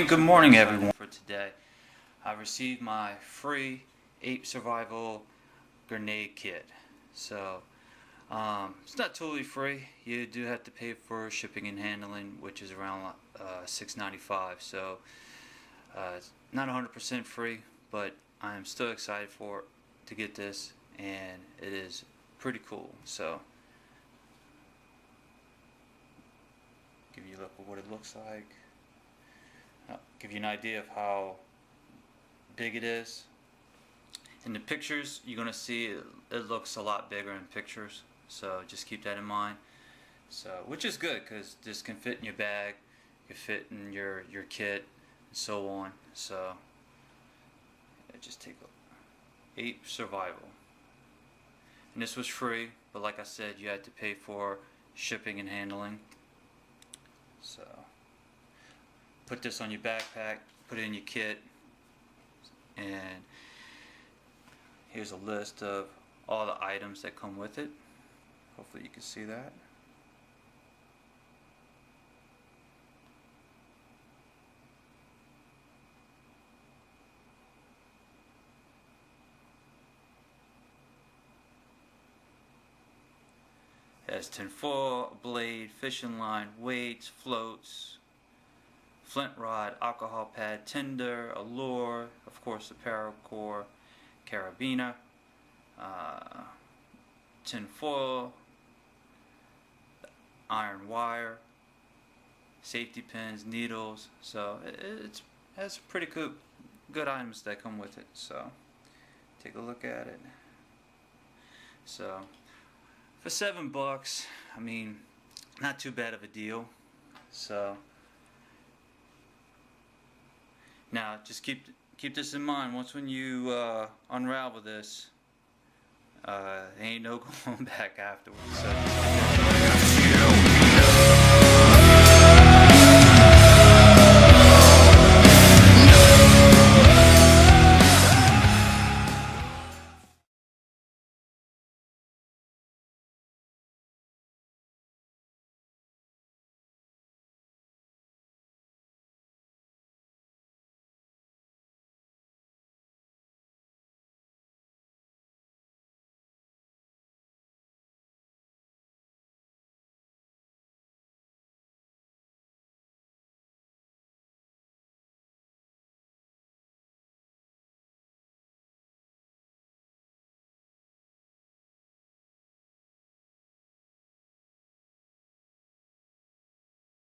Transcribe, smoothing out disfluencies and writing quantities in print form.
And good morning everyone. For today I received my free ape survival grenade kit. So it's not totally free. You do have to pay for shipping and handling, which is around $6.95. So it's not 100% free, but I am still excited to get this, and it is pretty cool. So give you a look at what it looks like. Give you an idea of how big it is. In the pictures, you're gonna see it looks a lot bigger in pictures, so just keep that in mind. So, which is good because this can fit in your bag, can fit in your kit, and so on. So, just take a look. Ape survival, and this was free, but like I said, you had to pay for shipping and handling. So, put this on your backpack, put it in your kit, and here's a list of all the items that come with it. Hopefully you can see that. It has tinfoil, blade, fishing line, weights, floats, flint rod, alcohol pad, tinder, a lure, of course the paracord, carabiner, tinfoil, iron wire, safety pins, needles. So it has pretty good items that come with it. So take a look at it. So for $7, I mean, not too bad of a deal. So now just keep this in mind. Once when you unravel this, ain't no going back afterwards. So